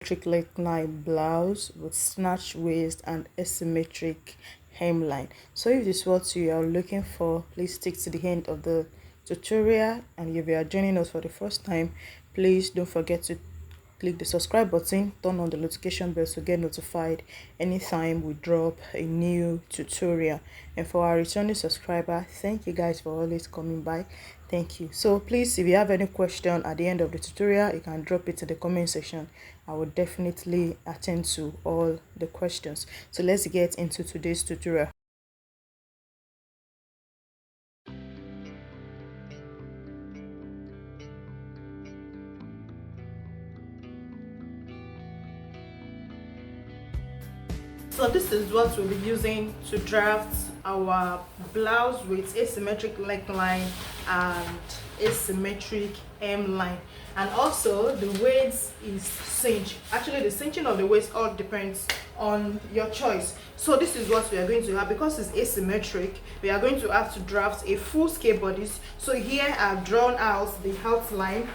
neckline blouse with snatch waist and asymmetric hemline. So if this is what you are looking for, please stick to the end of the tutorial. And if you are joining us for the first time, please don't forget to click the subscribe button, turn on the notification bell to get notified anytime we drop a new tutorial. And for our returning subscriber, thank you guys for always coming by. Thank you. So please, if you have any question at the end of the tutorial, you can drop it in the comment section. I will definitely attend to all the questions. So let's get into today's tutorial. So this is what we'll be using to draft our blouse with asymmetric neckline and asymmetric hemline. And also the waist is cinch. Actually, the cinching of the waist all depends on your choice. So this is what we are going to have. Because it's asymmetric, we are going to have to draft a full scale bodice. So here I've drawn out the outline.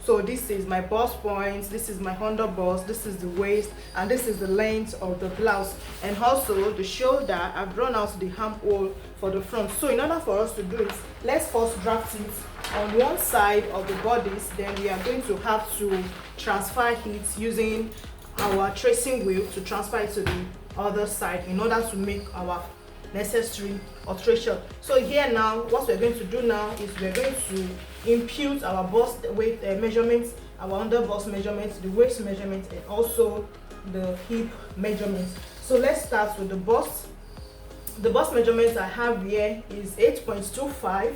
So this is my bust points, this is my under bust, this is the waist, and this is the length of the blouse. And also the shoulder, I've drawn out the armhole for the front. So in order for us to do it, let's first draft it on one side of the bodice. Then we are going to have to transfer it using our tracing wheel to transfer it to the other side in order to make our necessary alteration. So here now, what we're going to do now is we're going to impute our bust weight measurements, our under bust measurements, the waist measurements, and also the hip measurements. So let's start with the bust. The bust measurements I have here is 8.25.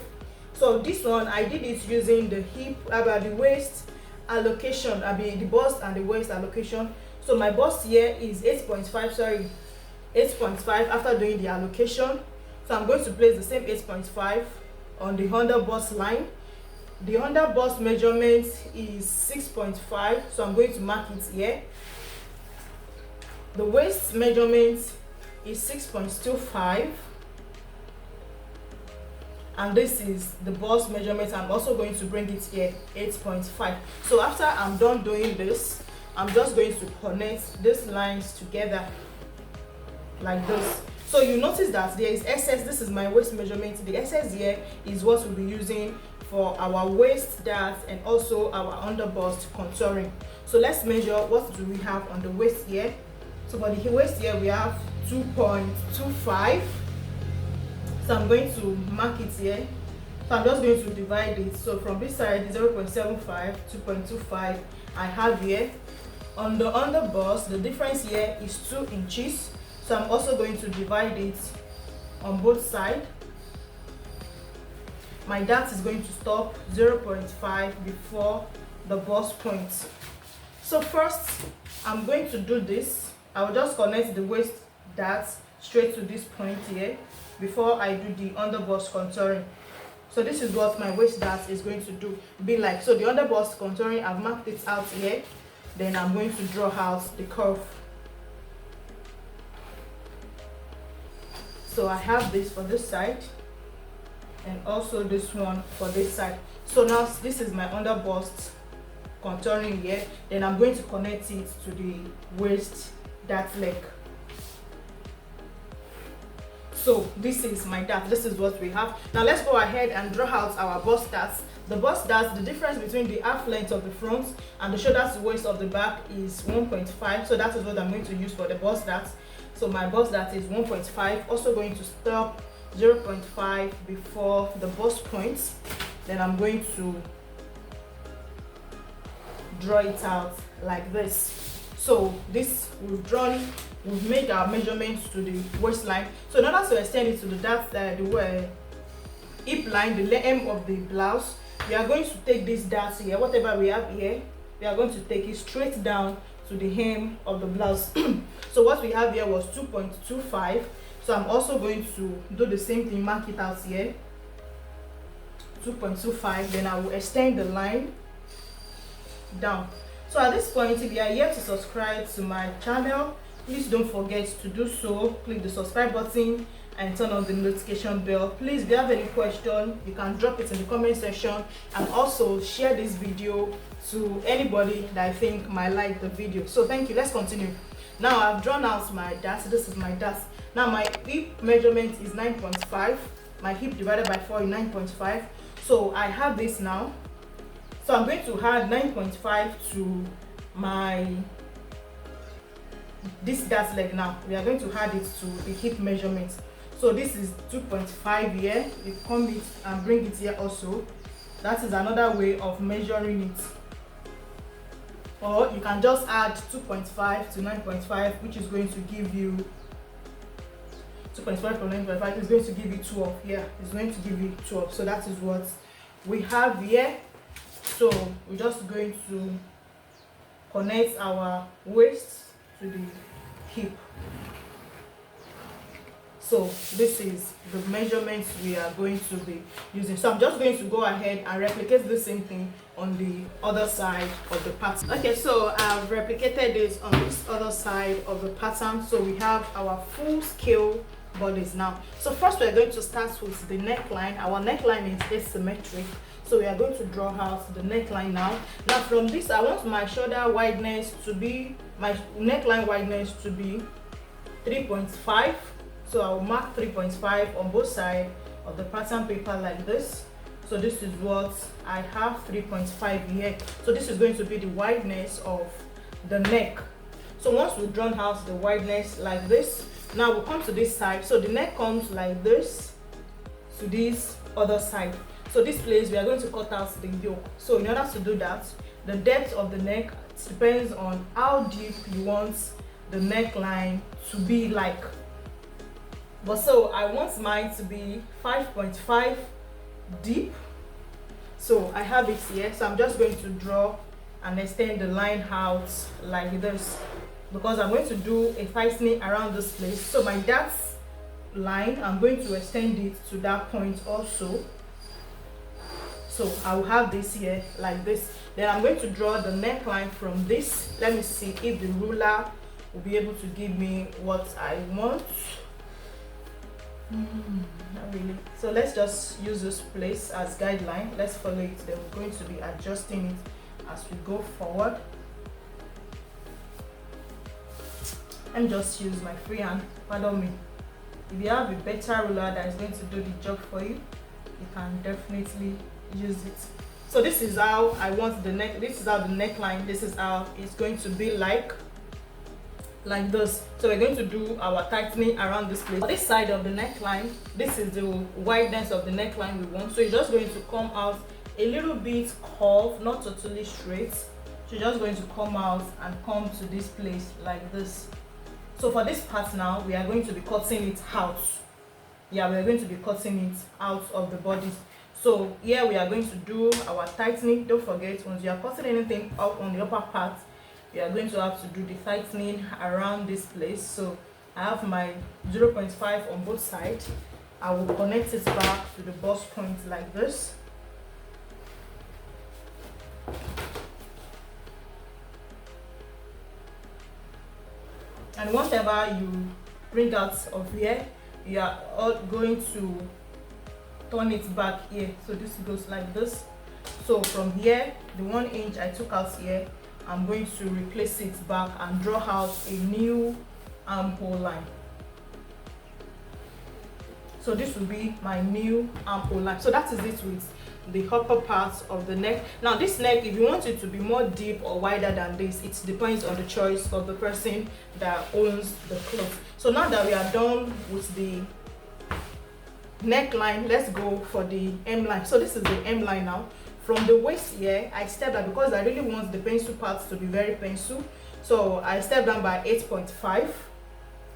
So this one I did it using the hip about the waist allocation, the bust and the waist allocation. So my bust here is 8.5, 8.5 after doing the allocation. So I'm going to place the same 8.5 on the under bust line. The under bust measurement is 6.5, so I'm going to mark it here. The waist measurement is 6.25, and this is the bust measurement. I'm also going to bring it here, 8.5. So after I'm done doing this, I'm just going to connect these lines together like this. So you notice that there is excess. This is my waist measurement. The excess here is what we'll be using for our waist dart and also our under bust contouring. So let's measure. What do we have on the waist here? So for the waist here we have 2.25. So I'm going to mark it here. So I'm just going to divide it. So from this side 0.75, 2.25 I have here. On the under bust, the difference here is 2 inches. So I'm also going to divide it on both sides. My dart is going to stop 0.5 before the bust point. So first I'm going to do this. I will just connect the waist dart straight to this point here before I do the under bust contouring. So this is what my waist dart is going to be like. So the under bust contouring, I've marked it out here. Then I'm going to draw out the curve. So I have this for this side and also this one for this side. So now this is my under bust contouring here. Then I'm going to connect it to the waist dart leg. So this is my dart. This is what we have. Now let's go ahead and draw out our bust darts. The bust darts, the difference between the half length of the front and the shoulder to waist of the back is 1.5. So that is what I'm going to use for the bust darts. So my bust dart is 1.5. Also going to stop 0.5 before the bust points. Then I'm going to draw it out like this. So this we've drawn, we've made our measurements to the waistline. So in order to extend it to the dart, the hip line, the hem of the blouse, we are going to take this dart here, whatever we have here, we are going to take it straight down to the hem of the blouse. So what we have here was 2.25. So I'm also going to do the same thing, mark it out here, 2.25. Then I will extend the line down. So at this point, if you are yet to subscribe to my channel, please don't forget to do so. Click the subscribe button and turn on the notification bell. Please, if you have any question, you can drop it in the comment section, and also share this video to anybody that I think might like the video. So thank you. Let's continue. Now I've drawn out my dart. This is my dart. Now my hip measurement is 9.5. My hip divided by 4 is 9.5. So I have this now. So I'm going to add 9.5 to this dart leg. Now we are going to add it to the hip measurement. So this is 2.5 here. You come it and bring it here also. That is another way of measuring it. Or you can just add 2.5 to 9.5, which is going to give you 2.5 from 9.5 is going to give you 12. Yeah, it's going to give you 12. So that is what we have here. So we're just going to connect our waist to the hip. So this is the measurements we are going to be using. So I'm just going to go ahead and replicate the same thing on the other side of the pattern. Okay, so I've replicated this on this other side of the pattern. So we have our full scale bodice now. So first we're going to start with the neckline. Our neckline is asymmetric. So we are going to draw out the neckline now. Now from this, I want my shoulder wideness to be, my neckline wideness to be 3.5. So I will mark 3.5 on both sides of the pattern paper like this. So this is what I have, 3.5 here. So this is going to be the wideness of the neck. So once we've drawn out the wideness like this, now we'll come to this side. So the neck comes like this to this other side. So this place we are going to cut out the yoke. So in order to do that, the depth of the neck depends on how deep you want the neckline to be like. But so I want mine to be 5.5 deep. So I have it here. So I'm just going to draw and extend the line out like this, because I'm going to do a tightening around this place. So my dart line, I'm going to extend it to that point also. So I will have this here like this. Then I'm going to draw the neckline from this. Let me see if the ruler will be able to give me what I want. Not really. So let's just use this place as guideline. Let's follow it. Then we're going to be adjusting it as we go forward. And just use my free hand. Pardon me. If you have a better ruler that is going to do the job for you, you can definitely use it. So this is how I want the neck. This is how the neckline. This is how it's going to be like this. So we're going to do our tightening around this place. For this side of the neckline, this is the wideness of the neckline we want. So it's just going to come out a little bit curved, not totally straight. So you're just going to come out and come to this place like this. So for this part now, we are going to be cutting it out. Yeah, we are going to be cutting it out of the body. So here we are going to do our tightening. Don't forget, once you are cutting anything up on the upper part, you are going to have to do the tightening around this place. So I have my 0.5 on both sides. I will connect it back to the bust point like this. And whatever you bring out of here, you are all going to turn it back here. So this goes like this. So from here, the 1 inch I took out here, I'm going to replace it back and draw out a new armhole line. So this will be my new armhole line. So that is it with the upper part of the neck. Now this neck, if you want it to be more deep or wider than this, it depends on the choice of the person that owns the cloth. So now that we are done with the neckline, let's go for the hemline. So this is the hemline now. From the waist here, I stepped down because I really want the pencil parts to be very pencil. So I stepped down by 8.5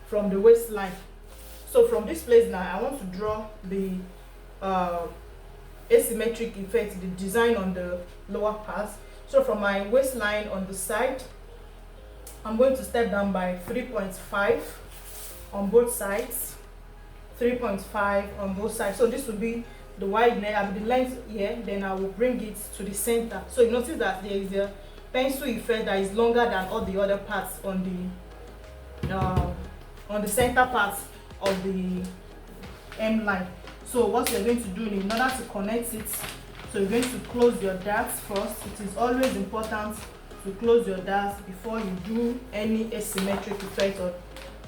from the waistline. So from this place now, I want to draw the asymmetric effect, the design on the lower part. So from my waistline on the side, I'm going to step down by 3.5 on both sides. 3.5 on both sides. So this will be the wideness, the length here. Then I will bring it to the center. So you notice that there is a pencil effect that is longer than all the other parts on the center part of the hemline. So what you're going to do in order to connect it, so you're going to close your darts first. It is always important to close your darts before you do any asymmetric effect or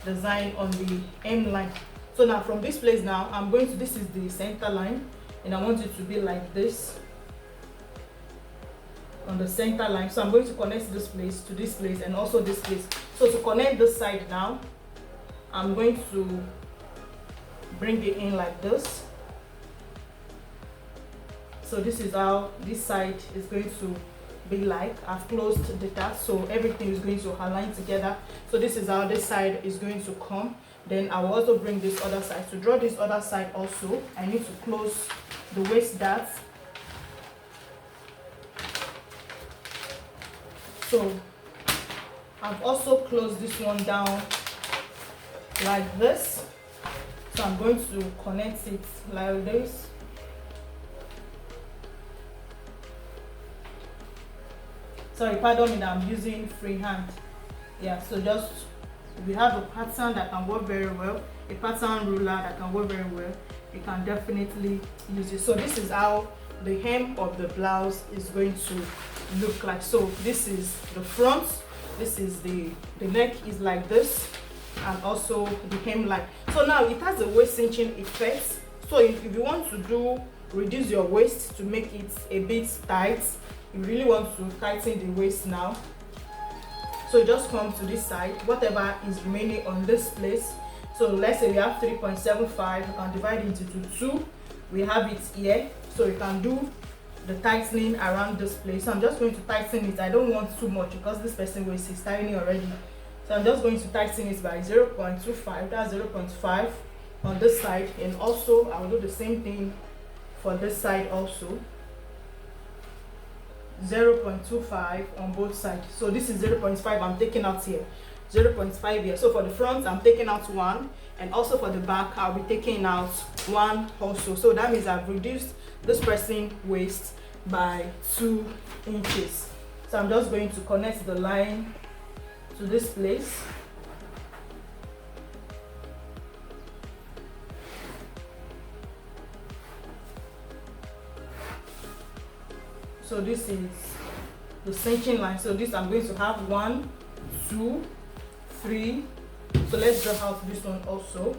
design on the hemline. So now from this place now, I'm going to, this is the center line, and I want it to be like this on the center line. So I'm going to connect this place to this place and also this place. So to connect this side now, I'm going to bring it in like this. So this is how this side is going to be like. I've closed the dart, so everything is going to align together. So this is how this side is going to come. Then I will also bring this other side. To draw this other side also, I need to close the waist dart. So I've also closed this one down like this. So I'm going to connect it like this. Sorry, pardon me that I'm using freehand. Yeah, so just, if you have a pattern that can work very well, a pattern ruler that can work very well, you can definitely use it. So this is how the hem of the blouse is going to look like. So this is the front, this is the neck is like this, and also the hemline. So now it has a waist cinching effect. So if you want to reduce your waist to make it a bit tight, you really want to tighten the waist now, so just come to this side, whatever is remaining on this place. So let's say we have 3.75, you can divide it into 2. We have it here, so you can do the tightening around this place. So I'm just going to tighten it. I don't want too much because this person waist is tiny already, so I'm just going to tighten it by 0.25. that's 0.5 on this side, and also I'll do the same thing for this side also, 0.25 on both sides. So this is 0.5 I'm taking out here, 0.5 here. So for the front I'm taking out 1, and also for the back I'll be taking out 1 also. So that means I've reduced this person waist by 2 inches. So I'm just going to connect the line to this place. So this is the cinching line. So this I'm going to have 1, 2, 3. So let's draw out this one also.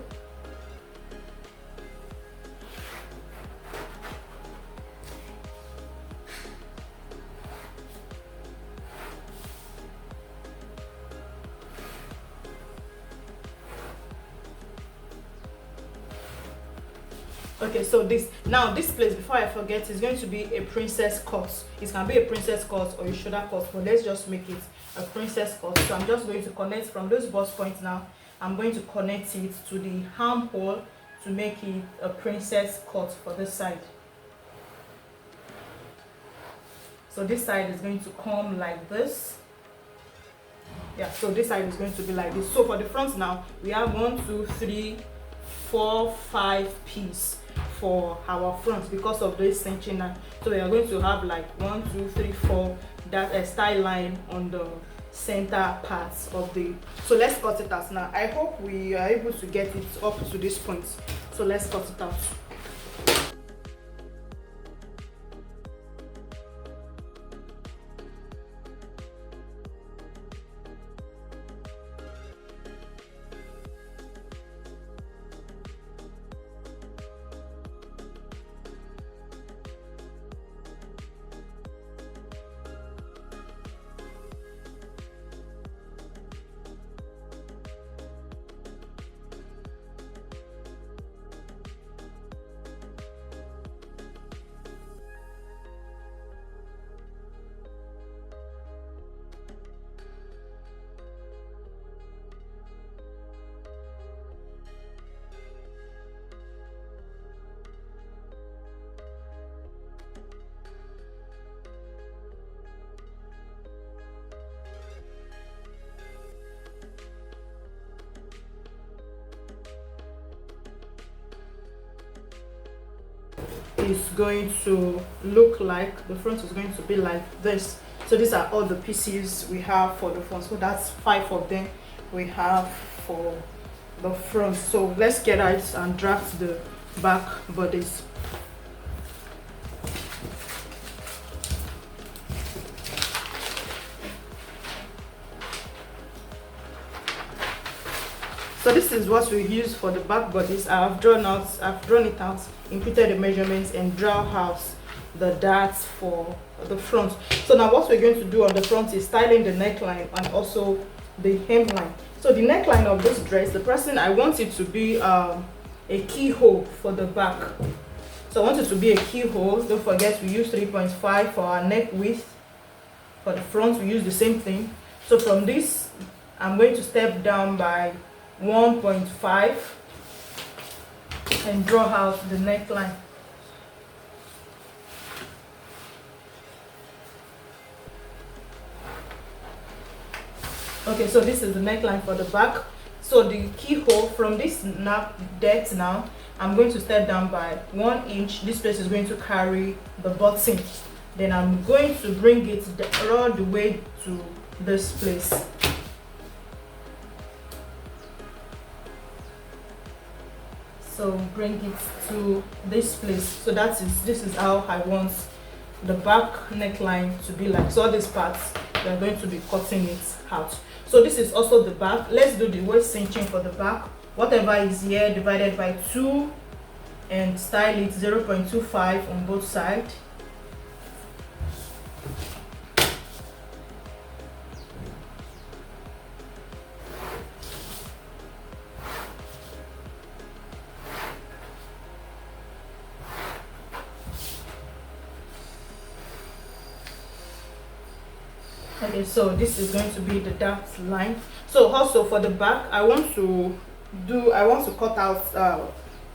Okay, so this place, before I forget, is going to be a princess cut. It can be a princess cut or a shoulder cut, but let's just make it a princess cut. So I'm just going to connect from those bust points now. I'm going to connect it to the armhole to make it a princess cut for this side. So this side is going to come like this. Yeah, so this side is going to be like this. So for the front now, we have 1, 2, 3, 4, 5 pieces for our front because of this cinching line. So we are going to have like 1, 2, 3, 4 that a style line on the center parts of the. So let's cut it out now. I hope we are able to get it up to this point. So let's cut it out. Is going to look like, the front is going to be like this. So these are all the pieces we have for the front. So that's 5 of them we have for the front. So let's get out and draft the back bodice. So this is what we use for the back bodice. I've drawn it out, inputted the measurements, and draw out the darts for the front. So now what we're going to do on the front is styling the neckline and also the hemline. So the neckline of this dress, I want it to be a keyhole for the back. So I want it to be a keyhole. Don't forget we use 3.5 for our neck width. For the front we use the same thing. So from this I'm going to step down by 1.5 and draw out the neckline. Okay, so this is the neckline for the back. So the keyhole from this depth now, I'm going to step down by 1 inch. This place is going to carry the button. Then I'm going to bring it all the way to this place. So bring it to this place. So this is how I want the back neckline to be like. So all these parts, we're going to be cutting it out. So this is also the back. Let's do the waist cinching for the back. Whatever is here divided by 2 and style it 0.25 on both sides. Okay, so this is going to be the dart line. So also for the back, I want to cut out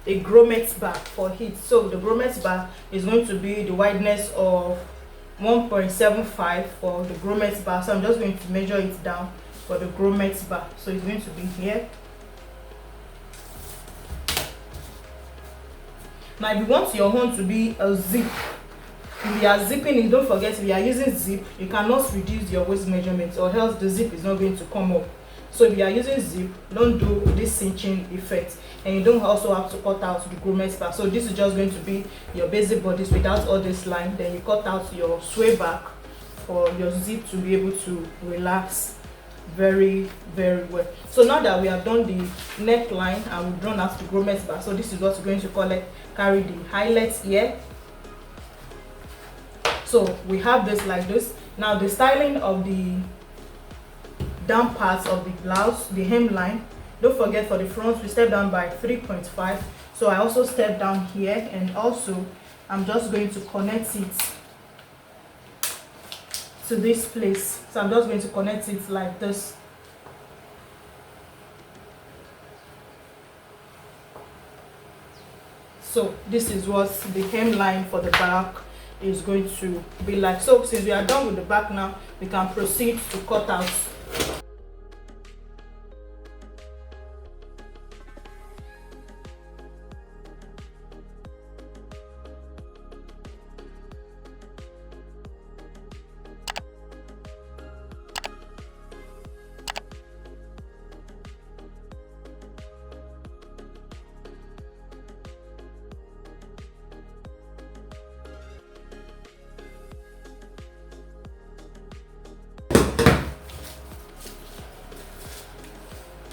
a grommet bar for it. So the grommet bar is going to be the wideness of 1.75 for the grommet bar. So I'm just going to measure it down for the grommet bar. So it's going to be here. Now if you want your own to be a zip, if you are zipping it, don't forget if you are using zip, you cannot reduce your waist measurement or else the zip is not going to come up. So if you are using zip, don't do this cinching effect, and you don't also have to cut out the grommet bar. So this is just going to be your basic bodice without all this line. Then you cut out your sway back for your zip to be able to relax very well. So now that we have done the neckline and we've drawn out the grommet bar, so this is what we're going to carry the highlights here. So we have this like this. Now the styling of the down parts of the blouse, the hemline, don't forget for the front we step down by 3.5. So I also step down here, and also I'm just going to connect it to this place. So I'm just going to connect it like this. So this is what the hemline for the back is going to be like. So since we are done with the back now, we can proceed to cut out.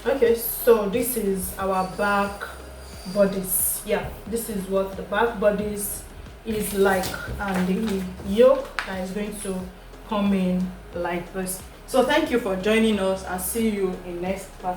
Okay, so this is our back bodice. Yeah, this is what the back bodice is like, and the yoke that is going to come in like this. So thank you for joining us, and see you in next part.